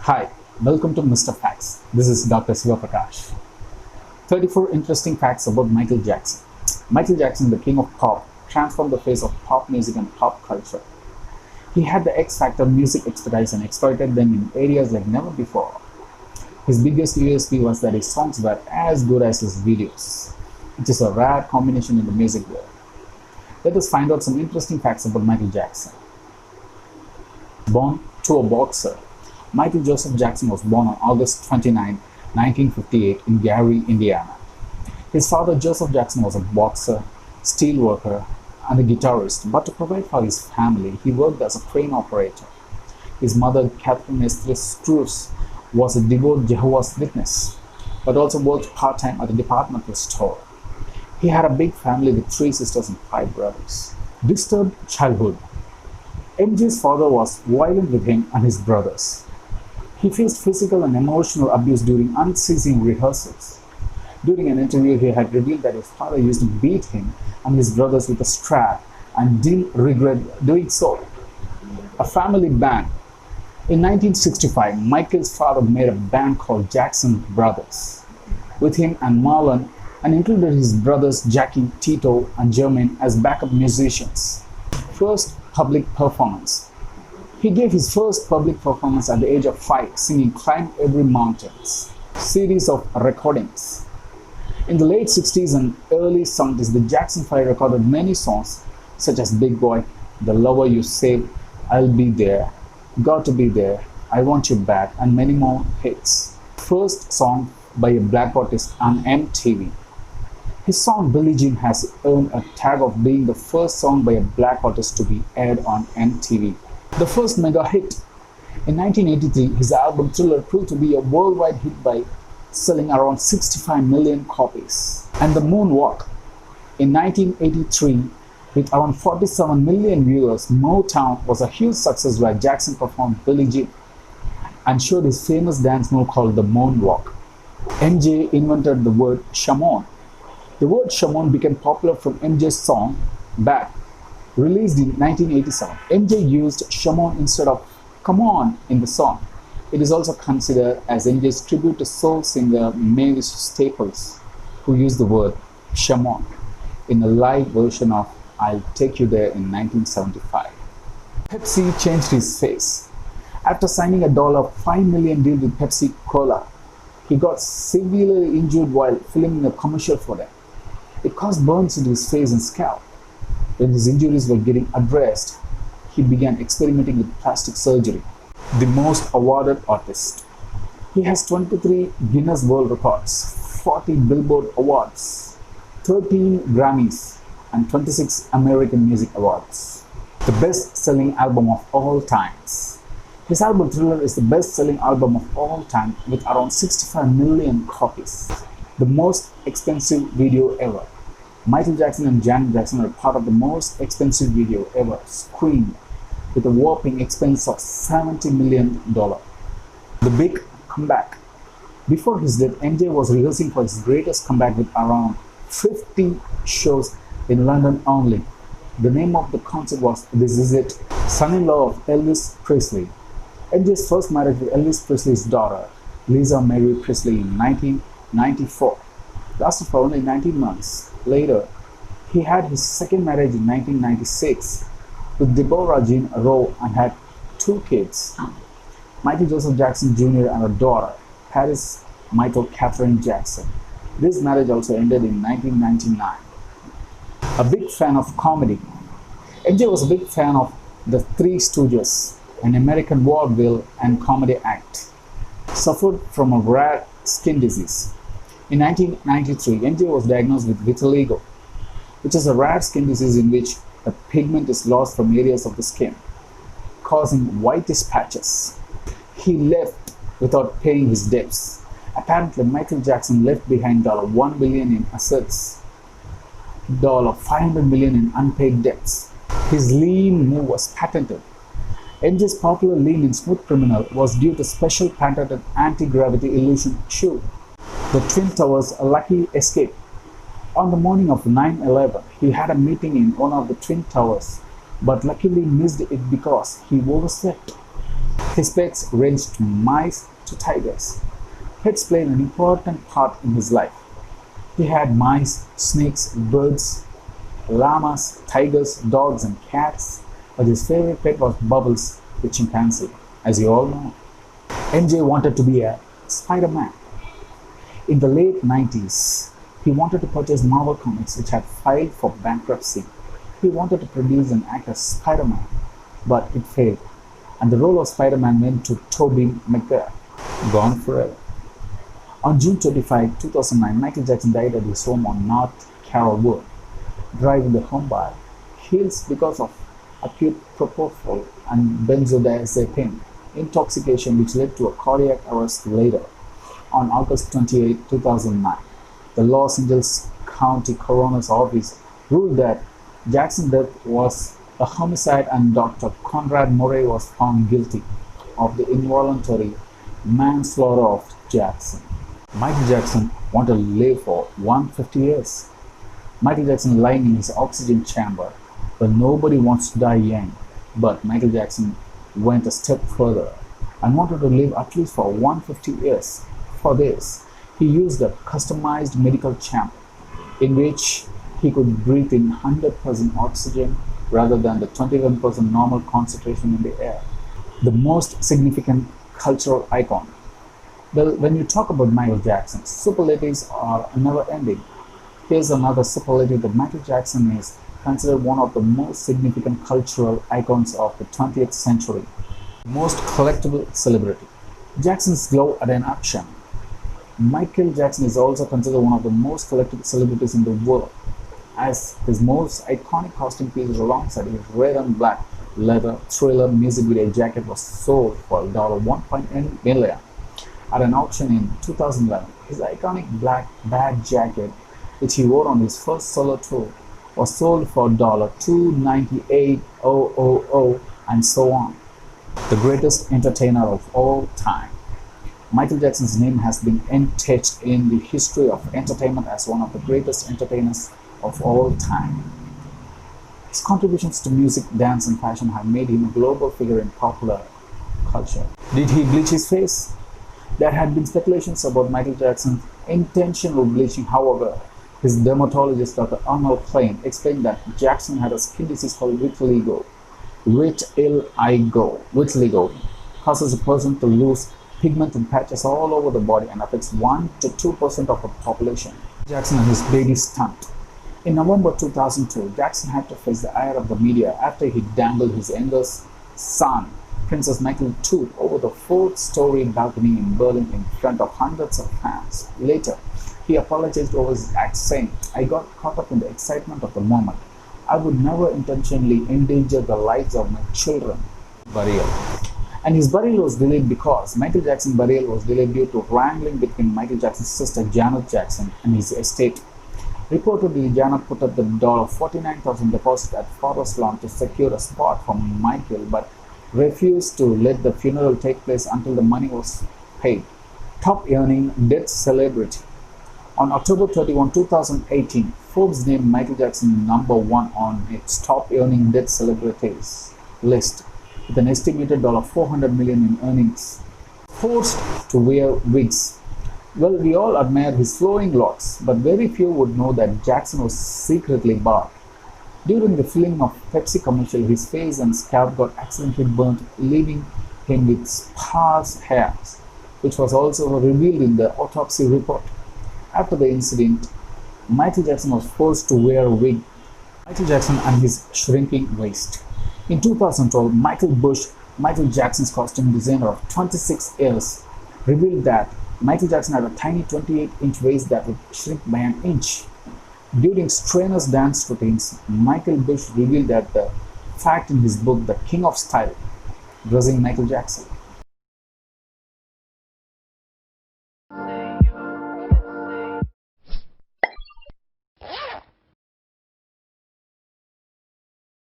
Hi, welcome to Mr. Facts. This is Dr.Siva Prakash. 34 interesting facts about Michael Jackson. Michael Jackson, the king of pop, transformed the face of pop music and pop culture. He had the X Factor music expertise and exploited them in areas like never before. His biggest USP was that his songs were as good as his videos, which is a rare combination in the music world. Let us find out some interesting facts about Michael Jackson. Born to a boxer, Michael Joseph Jackson was born on August 29, 1958 in Gary, Indiana. His father, Joseph Jackson, was a boxer, steel worker, and a guitarist, but to provide for his family, he worked as a crane operator. His mother, Catherine Esther Cruz, was a devout Jehovah's Witness, but also worked part-time at a departmental store. He had a big family with 3 sisters and 5 brothers. Disturbed childhood. MJ's father was violent with him and his brothers. He faced physical and emotional abuse during unceasing rehearsals. During an interview, he had revealed that his father used to beat him and his brothers with a strap and didn't regret doing so. A family band. In 1965, Michael's father made a band called Jackson Brothers with him and Marlon, and included his brothers Jackie, Tito, and Jermaine as backup musicians. First public performance. He gave his first public performance at the age of 5, singing Climb Every Mountains, series of recordings. In the late 60s and early 70s, the Jackson 5 recorded many songs such as Big Boy, The Lover You Saved, I'll Be There, Got to Be There, I Want You Back, and many more hits. First song by a black artist on MTV. His song Billie Jean has earned a tag of being the first song by a black artist to be aired on MTV. The first mega hit. In 1983, his album Thriller proved to be a worldwide hit by selling around 65 million copies. And The Moonwalk. In 1983, with around 47 million viewers, Motown was a huge success where Jackson performed Billie Jean and showed his famous dance move called the Moonwalk. MJ invented the word Shamon. The word Shamon became popular from MJ's song Bad, released in 1987. MJ used Shamon instead of Come On in the song. It is also considered as MJ's tribute to soul singer Mavis Staples, who used the word Shamon in a live version of I'll Take You There in 1975. Pepsi changed his face. After signing a $5 million deal with Pepsi Cola, he got severely injured while filming a commercial for them. It caused burns into his face and scalp. When his injuries were getting addressed, he began experimenting with plastic surgery. The most awarded artist. He has 23 Guinness World Records, 40 Billboard Awards, 13 Grammys, and 26 American Music Awards. The best-selling album of all times. His album Thriller is the best-selling album of all time with around 65 million copies. The most expensive video ever. Michael Jackson and Janet Jackson are part of the most expensive video ever screened with a whopping expense of $70 million. The big comeback. Before his death, MJ was rehearsing for his greatest comeback with around 50 shows in London only. The name of the concert was This Is It. Son-in-law of Elvis Presley. MJ's first marriage with Elvis Presley's daughter, Lisa Mary Presley, in 1994. Lasted for only 19 months. Later, he had his second marriage in 1996 with Deborah Jean Rowe and had 2 kids, Michael Joseph Jackson Jr. and a daughter, Paris Michael Catherine Jackson. This marriage also ended in 1999. A big fan of comedy. MJ was a big fan of the Three Stooges, an American vaudeville and comedy act. Suffered from a rare skin disease. In 1993, MJ was diagnosed with vitiligo, which is a rare skin disease in which a pigment is lost from areas of the skin, causing whitish patches. He left without paying his debts. Apparently, Michael Jackson left behind $1 billion in assets, $500 million in unpaid debts. His lean move was patented. MJ's popular lean in Smooth Criminal was due to special patented anti-gravity illusion shoe. The Twin Towers a lucky escape. On the morning of 9/11, he had a meeting in one of the Twin Towers, but luckily missed it because he overslept. His pets ranged from mice to tigers. Pets played an important part in his life. He had mice, snakes, birds, llamas, tigers, dogs, and cats, but his favorite pet was Bubbles, the chimpanzee, as you all know. MJ wanted to be a Spider-Man. In the late 90s, he wanted to purchase Marvel Comics, which had filed for bankruptcy. He wanted to produce and act as Spider-Man, but it failed, and the role of Spider-Man went to Tobey Maguire, gone forever. On June 25, 2009, Michael Jackson died at his home on North Carolwood Drive in the Mumbai Hills because of acute propofol and benzodiazepine intoxication, which led to a cardiac arrest later. On August 28, 2009, the Los Angeles County Coroner's Office ruled that Jackson's death was a homicide, and Dr. Conrad Murray was found guilty of the involuntary manslaughter of Jackson. Michael Jackson wanted to live for 150 years. Michael Jackson lying in his oxygen chamber, but nobody wants to die young. But Michael Jackson went a step further and wanted to live at least for 150 years. For this, he used a customized medical chamber in which he could breathe in 100% oxygen rather than the 21% normal concentration in the air. The most significant cultural icon. Well, when you talk about Michael Jackson, superlatives are never ending. Here's another superlative that Michael Jackson is considered one of the most significant cultural icons of the 20th century. Most collectible celebrity. Jackson's glow at an auction. Michael Jackson is also considered one of the most collectible celebrities in the world, as his most iconic costume pieces alongside his red and black leather Thriller music video jacket was sold for $1.8 million at an auction in 2011. His iconic black bag jacket, which he wore on his first solo tour, was sold for $298,000 and so on. The greatest entertainer of all time. Michael Jackson's name has been etched in the history of entertainment as one of the greatest entertainers of all time. His contributions to music, dance, and fashion have made him a global figure in popular culture. Did he bleach his face? There had been speculations about Michael Jackson's intentional bleaching. However, his dermatologist, Dr. Arnold Klein, explained that Jackson had a skin disease called vitiligo. Vitiligo causes a person to lose pigment in patches all over the body and affects 1 to 2% of the population. Jackson and his baby stunt. In November 2002, Jackson had to face the ire of the media after he dangled his youngest son, Princess Michael II, over the 4th-story balcony in Berlin in front of hundreds of fans. Later, he apologized over his act, saying, "I got caught up in the excitement of the moment. I would never intentionally endanger the lives of my children." Burial. And his burial was delayed because Michael Jackson's burial was delayed due to wrangling between Michael Jackson's sister Janet Jackson and his estate. Reportedly, Janet put up the $49,000 deposit at Forest Lawn to secure a spot for Michael, but refused to let the funeral take place until the money was paid. Top earning death celebrity. On October 31, 2018, Forbes named Michael Jackson number 1 on its top earning death celebrities list, with an estimated $400 million in earnings. Forced to wear wigs. Well, we all admire his flowing locks, but very few would know that Jackson was secretly bald. During the filming of Pepsi commercial, his face and scalp got accidentally burnt, leaving him with sparse hairs, which was also revealed in the autopsy report. After the incident, Michael Jackson was forced to wear a wig. Michael Jackson and his shrinking waist. In 2012, Michael Bush, Michael Jackson's costume designer of 26 years, revealed that Michael Jackson had a tiny 28-inch waist that would shrink by an inch. During strenuous dance routines, Michael Bush revealed that the fact in his book, The King of Style, Dressing Michael Jackson.